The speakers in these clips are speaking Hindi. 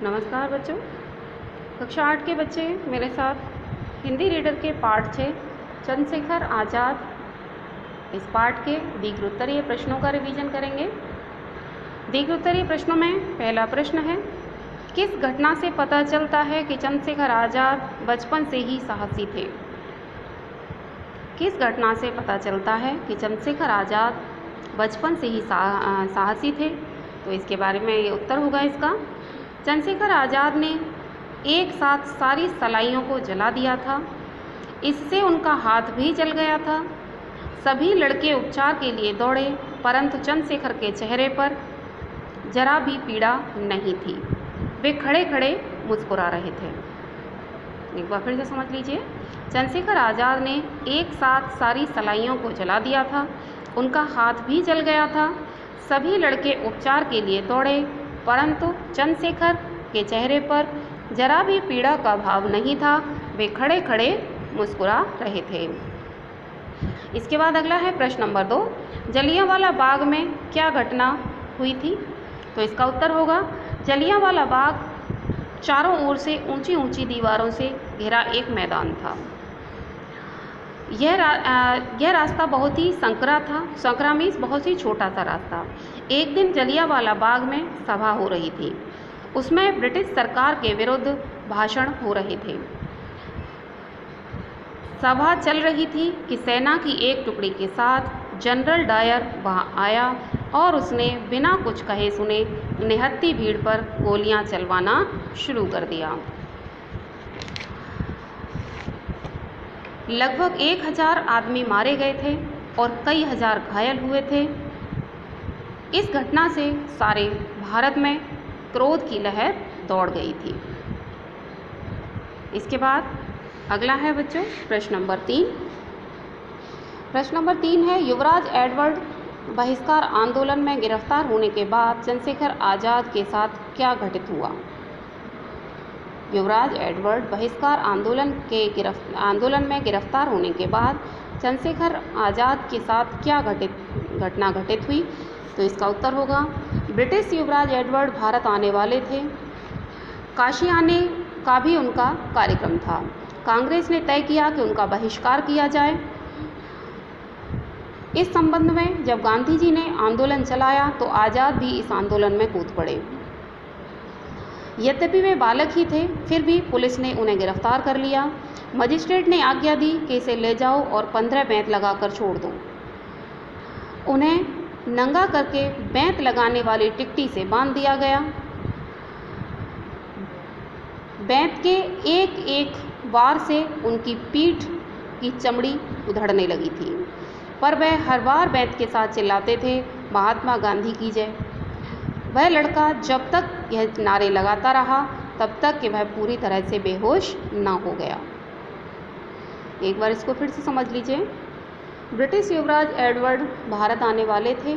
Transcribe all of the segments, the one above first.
नमस्कार बच्चों। कक्षा 8 के बच्चे मेरे साथ हिंदी रीडर के पाठ 6 चंद्रशेखर आज़ाद इस पाठ के दीर्घ उत्तरीय प्रश्नों का रिवीजन करेंगे। दीर्घ उत्तरीय प्रश्नों में पहला प्रश्न है, किस घटना से पता चलता है कि चंद्रशेखर आज़ाद बचपन से ही साहसी थे? किस घटना से पता चलता है कि चंद्रशेखर आज़ाद बचपन से ही साहसी थे? तो इसके बारे में ये उत्तर होगा इसका। चंद्रशेखर आज़ाद ने एक साथ सारी सलाइयों को जला दिया था। इससे उनका हाथ भी जल गया था। सभी लड़के उपचार के लिए दौड़े, परंतु चंद्रशेखर के चेहरे पर जरा भी पीड़ा नहीं थी। वे खड़े खड़े मुस्कुरा रहे थे। एक बार फिर से समझ लीजिए। चंद्रशेखर आज़ाद ने एक साथ सारी सलाइयों को जला दिया था। उनका हाथ भी जल गया था। सभी लड़के उपचार के लिए दौड़े, परंतु चंद्रशेखर के चेहरे पर जरा भी पीड़ा का भाव नहीं था। वे खड़े खड़े मुस्कुरा रहे थे। इसके बाद अगला है प्रश्न नंबर 2, जलियांवाला बाग में क्या घटना हुई थी? तो इसका उत्तर होगा, जलियांवाला बाग चारों ओर से ऊंची ऊंची दीवारों से घिरा एक मैदान था। यह रास्ता बहुत ही संकरा मीन्स बहुत ही छोटा सा रास्ता। एक दिन जलियांवाला बाग में सभा हो रही थी। उसमें ब्रिटिश सरकार के विरुद्ध भाषण हो रहे थे। सभा चल रही थी कि सेना की एक टुकड़ी के साथ जनरल डायर वहां आया और उसने बिना कुछ कहे सुने निहत्थी भीड़ पर गोलियां चलवाना शुरू कर दिया। लगभग 1000 आदमी मारे गए थे और कई हजार घायल हुए थे। इस घटना से सारे भारत में क्रोध की लहर दौड़ गई थी। इसके बाद अगला है बच्चों प्रश्न नंबर 3। प्रश्न नंबर 3 है, युवराज एडवर्ड बहिष्कार आंदोलन में गिरफ्तार होने के बाद चंद्रशेखर आज़ाद के साथ क्या घटित हुआ? युवराज एडवर्ड बहिष्कार आंदोलन में गिरफ्तार होने के बाद चंद्रशेखर आज़ाद के साथ क्या घटना घटित हुई? तो इसका उत्तर होगा, ब्रिटिश युवराज एडवर्ड भारत आने वाले थे। काशी आने का भी उनका कार्यक्रम था। कांग्रेस ने तय किया कि उनका बहिष्कार किया जाए। इस संबंध में जब गांधी जी ने आंदोलन चलाया तो आज़ाद भी इस आंदोलन में कूद पड़े। यद्यपि वे बालक ही थे, फिर भी पुलिस ने उन्हें गिरफ्तार कर लिया। मजिस्ट्रेट ने आज्ञा दी कि इसे ले जाओ और 15 बेंत लगाकर छोड़ दो। उन्हें नंगा करके बेंत लगाने वाली टिकटी से बांध दिया गया। बेंत के एक एक वार से उनकी पीठ की चमड़ी उधड़ने लगी थी, पर वह हर बार बेंत के साथ चिल्लाते थे, महात्मा गांधी की जय। वह लड़का जब तक यह नारे लगाता रहा तब तक कि वह पूरी तरह से बेहोश न हो गया। एक बार इसको फिर से समझ लीजिए। ब्रिटिश युवराज एडवर्ड भारत आने वाले थे।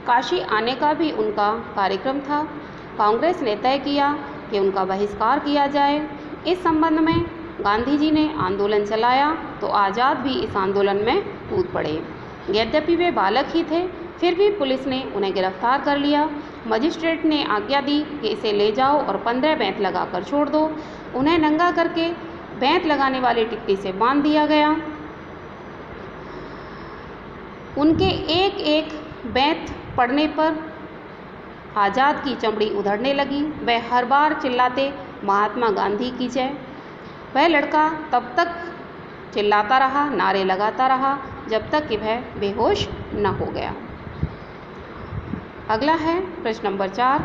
काशी आने का भी उनका कार्यक्रम था। कांग्रेस ने तय किया कि उनका बहिष्कार किया जाए। इस संबंध में गांधी जी ने आंदोलन चलाया तो आज़ाद भी इस आंदोलन में कूद पड़े। यद्यपि वे बालक ही थे, फिर भी पुलिस ने उन्हें गिरफ्तार कर लिया। मजिस्ट्रेट ने आज्ञा दी कि इसे ले जाओ और 15 बेंत लगाकर छोड़ दो। उन्हें नंगा करके बेंत लगाने वाली टिकटी से बांध दिया गया। उनके एक एक बेंत पड़ने पर आज़ाद की चमड़ी उधड़ने लगी। वह हर बार चिल्लाते, महात्मा गांधी की जय। वह लड़का तब तक चिल्लाता रहा, नारे लगाता रहा, जब तक कि वह बेहोश न हो गया। अगला है प्रश्न नंबर 4,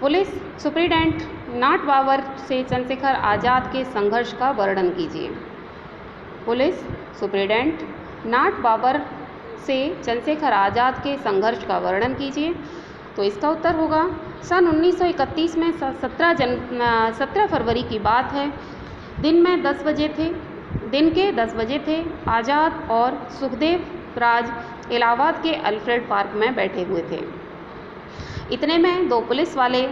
पुलिस सुप्रिटेंडेंट नाट बाबर से चंद्रशेखर आज़ाद के संघर्ष का वर्णन कीजिए। पुलिस सुप्रिटेंडेंट नाट बाबर से चंद्रशेखर आज़ाद के संघर्ष का वर्णन कीजिए। तो इसका उत्तर होगा, सन 1931 में 17 फरवरी की बात है। दिन के 10 बजे थे। आज़ाद और सुखदेव राज इलाहाबाद के अल्फ्रेड पार्क में बैठे हुए थे। इतने में 2 पुलिस वाले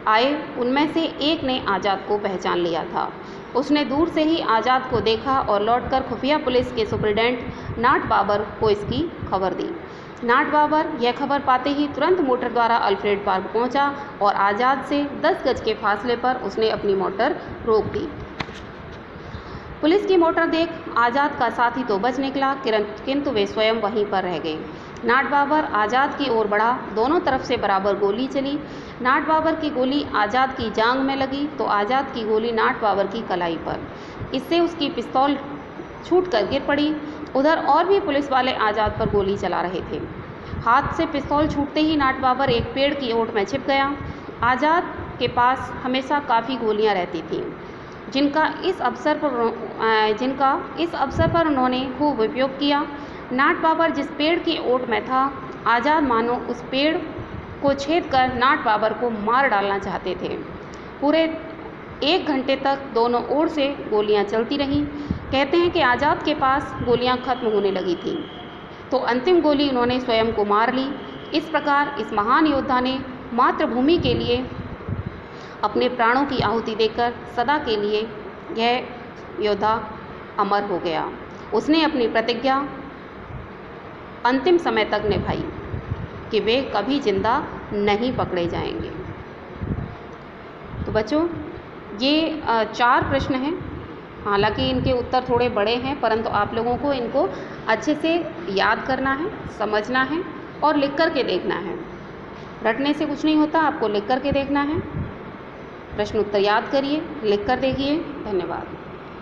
आए। उनमें से एक ने आज़ाद को पहचान लिया था। उसने दूर से ही आज़ाद को देखा और लौटकर खुफिया पुलिस के सुप्रिटेंडेंट नाट बाबर को इसकी खबर दी। नाट बाबर यह खबर पाते ही तुरंत मोटर द्वारा अल्फ्रेड पार्क पहुंचा और आज़ाद से 10 गज के फासले पर उसने अपनी मोटर रोक दी। पुलिस की मोटर देख आज़ाद का साथी तो बच निकला, किंतु वे स्वयं वहीं पर रह गए। नाट बाबर आज़ाद की ओर बढ़ा, दोनों तरफ से बराबर गोली चली। नाट बाबर की गोली आज़ाद की जांघ में लगी तो आज़ाद की गोली नाट बाबर की कलाई पर। इससे उसकी पिस्तौल छूट कर गिर पड़ी। उधर और भी पुलिस वाले आज़ाद पर गोली चला रहे थे। हाथ से पिस्तौल छूटते ही नाट बाबर एक पेड़ की ओट में छिप गया। आज़ाद के पास हमेशा काफ़ी गोलियां रहती थीं, जिनका इस अवसर पर उन्होंने खूब उपयोग किया। नाट बाबर जिस पेड़ की ओट में था, आज़ाद मानो उस पेड़ को छेद कर नाट बाबर को मार डालना चाहते थे। पूरे 1 घंटे तक दोनों ओर से गोलियां चलती रहीं। कहते हैं कि आज़ाद के पास गोलियां खत्म होने लगी थीं, तो अंतिम गोली उन्होंने स्वयं को मार ली। इस प्रकार इस महान योद्धा ने मातृभूमि के लिए अपने प्राणों की आहुति देकर सदा के लिए यह योद्धा अमर हो गया। उसने अपनी प्रतिज्ञा अंतिम समय तक निभाई कि वे कभी जिंदा नहीं पकड़े जाएंगे। तो बच्चों, ये 4 प्रश्न हैं। हालांकि इनके उत्तर थोड़े बड़े हैं, परंतु आप लोगों को इनको अच्छे से याद करना है, समझना है और लिख कर के देखना है। रटने से कुछ नहीं होता, आपको लिख कर के देखना है। प्रश्न उत्तर याद करिए, लिख कर देखिए। धन्यवाद।